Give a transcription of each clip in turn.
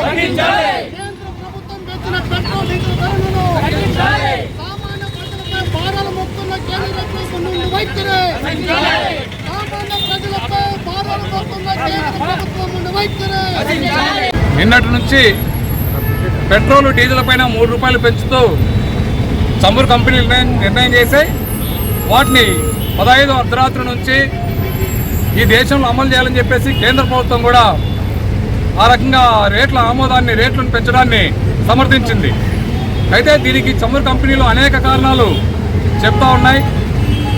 కేంద్ర ప్రభుత్వం తెచ్చిన పెట్రోల్ డీజిల్ ధరలను సామాన్య ప్రజలపై భారాలు మోపుతున్న కేంద్ర ప్రభుత్వం నుండి వైఖరి. సామాన్య ప్రజలపై భారాలు మోపుతున్న కేంద్ర ప్రభుత్వం నుండి వైఖరి. నిన్నటి నుంచి పెట్రోల్ డీజిల్ పైన ₹3 పెంచుతూ చమురు కంపెనీలు నిర్ణయం చేశాయి. వాటిని 15 అర్ధరాత్రి నుంచి ఈ దేశంలో అమలు చేయాలని చెప్పేసి కేంద్ర ప్రభుత్వం కూడా ఆ రకంగా రేట్లను పెంచడాన్ని సమర్థించింది. అయితే దీనికి చమురు కంపెనీలు అనేక కారణాలు చెప్తా ఉన్నాయి.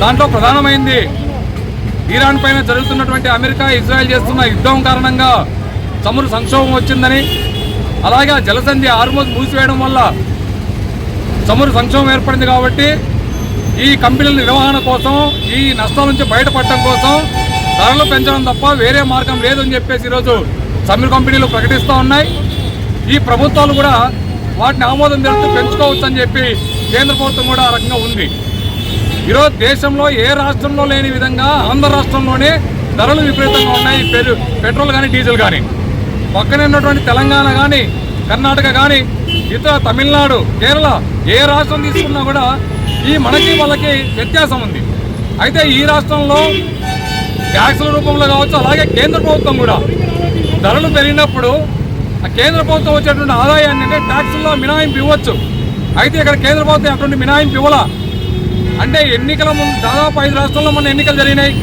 దాంట్లో ప్రధానమైంది ఇరాన్ పైన జరుగుతున్నటువంటి అమెరికా ఇజ్రాయెల్ చేస్తున్న యుద్ధం కారణంగా చమురు సంక్షోభం వచ్చిందని, అలాగే జలసంధి హార్మోజ్ మూసివేయడం వల్ల చమురు సంక్షోభం ఏర్పడింది. కాబట్టి ఈ కంపెనీల నిర్వహణ కోసం, ఈ నష్టాల నుంచి బయటపడటం కోసం ధరలు పెంచడం తప్ప వేరే మార్గం లేదని చెప్పేసి ఈరోజు చమురు కంపెనీలు ప్రకటిస్తూ ఉన్నాయి. ఈ ప్రభుత్వాలు కూడా వాటిని ఆమోదం తెలుస్తూ పెంచుకోవచ్చు అని చెప్పి కేంద్ర ప్రభుత్వం కూడా ఆ రకంగా ఉంది. ఈరోజు దేశంలో ఏ రాష్ట్రంలో లేని విధంగా ఆంధ్ర రాష్ట్రంలోనే ధరలు విపరీతంగా ఉన్నాయి. పెట్రోల్ కానీ డీజిల్ కానీ. పక్కనే ఉన్నటువంటి తెలంగాణ కానీ, కర్ణాటక కానీ, ఇతర తమిళనాడు, కేరళ ఏ రాష్ట్రం తీసుకున్నా కూడా మనకి వాళ్ళకి వ్యత్యాసం ఉంది. అయితే ఈ రాష్ట్రంలో ట్యాక్సుల రూపంలో కావచ్చు, అలాగే కేంద్ర ప్రభుత్వం కూడా ధరలు పెరిగినప్పుడు ఆ కేంద్ర ప్రభుత్వం వచ్చేటువంటి ఆదాయాన్ని అంటే ట్యాక్సుల్లో మినహాయింపు ఇవ్వచ్చు. అయితే ఇక్కడ కేంద్ర ప్రభుత్వం అటువంటి మినహాయింపు ఇవ్వాలా అంటే ఎన్నికల ముందు దాదాపు 5 రాష్ట్రాల్లో మన ఎన్నికలు జరిగినాయి.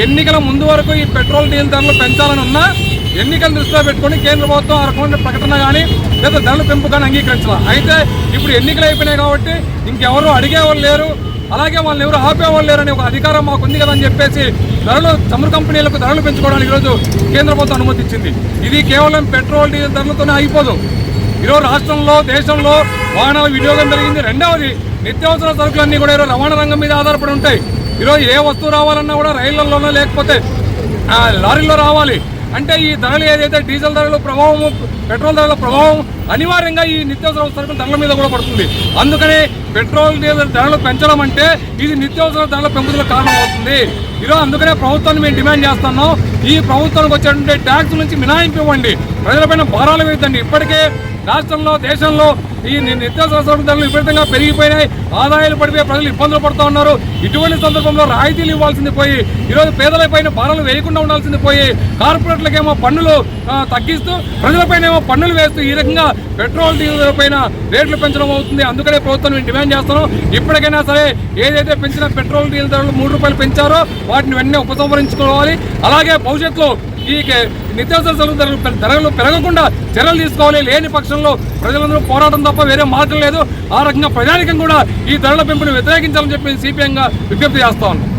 ఎన్నికల ముందు వరకు ఈ పెట్రోల్ డీజిల్ ధరలు పెంచాలని ఉన్నా ఎన్నికలు దృష్టిలో పెట్టుకుని కేంద్ర ప్రభుత్వం ఆ రకమైన ప్రకటన కానీ లేదా ధరల పెంపు కానీ అంగీకరించాలి. అయితే ఇప్పుడు ఎన్నికలు అయిపోయినాయి కాబట్టి ఇంకెవరు అడిగేవాళ్ళు లేరు, అలాగే వాళ్ళని ఎవరు ఆపేవాళ్ళు లేరని ఒక అధికారం మాకు ఉంది కదా అని చెప్పేసి చమురు కంపెనీలకు ధరలు పెంచుకోవడానికి ఈరోజు కేంద్ర ప్రభుత్వం అనుమతించింది. ఇది కేవలం పెట్రోల్ డీజిల్ ధరలతోనే అయిపోదు. ఈరోజు రాష్ట్రంలో, దేశంలో వాహనాల వినియోగం పెరిగింది. రెండవది నిత్యావసర సరుకులన్నీ కూడా ఈరోజు రవాణా రంగం మీద ఆధారపడి ఉంటాయి. ఈరోజు ఏ వస్తువు రావాలన్నా కూడా రైళ్లలోనో లేకపోతే లారీల్లో రావాలి. అంటే ఈ ధరలు ఏదైతే డీజిల్ ధరల ప్రభావం, పెట్రోల్ ధరల ప్రభావం అనివార్యంగా ఈ నిత్యావసర సరుకుల ధరల మీద కూడా పడుతుంది. అందుకని పెట్రోల్ డీజిల్ ధరలు పెంచడం అంటే ఇది నిత్యావసర ధరల పెంపుదలకు కారణం అవుతుంది. ఈరోజు అందుకనే ప్రభుత్వాన్ని మేము డిమాండ్ చేస్తున్నాం. ఈ ప్రభుత్వానికి వచ్చేటువంటి ట్యాక్స్ నుంచి మినహాయింపు ఇవ్వండి, ప్రజలపైన భారాలు వేద్దండి. ఇప్పటికే రాష్ట్రంలో, దేశంలో ఈ నిత్యావసర సరుకుల ధరలు విపరీతంగా పెరిగిపోయినాయి. ఆదాయాలు పడిపోయి ప్రజలు ఇబ్బందులు పడుతూ ఉన్నారు. ఇటువంటి సందర్భంలో రాయితీలు ఇవ్వాల్సింది పోయి ఈరోజు పేదలపైన భారాలు వేయకుండా ఉండాల్సింది పోయి కార్పొరేట్లకేమో పన్నులు తగ్గిస్తూ ప్రజలపైన ఏమో పన్నులు వేస్తూ ఈ రకంగా పెట్రోల్ డీజిల్ పైన రేట్లు పెంచడం అవుతుంది. అందుకనే ప్రభుత్వం డిమాండ్ చేస్తున్నాం. ఇప్పటికైనా సరే ఏదైతే పెంచిన పెట్రోల్ డీజిల్ ధరలు ₹3 పెంచారో వాటిని వెంటనే ఉపసంహరించుకోవాలి. అలాగే భవిష్యత్తులో ఈ నిత్యావసర సరుకుల ధరలు పెరగకుండా చర్యలు తీసుకోవాలి. లేని పక్షంలో ప్రజలందరూ పోరాటం తప్ప వేరే మార్గం లేదు. ఆ రకంగా ప్రజానికం కూడా ఈ ధరల పెంపును వ్యతిరేకించాలని చెప్పి సిపిఎంగా విజ్ఞప్తి చేస్తా ఉన్నాం.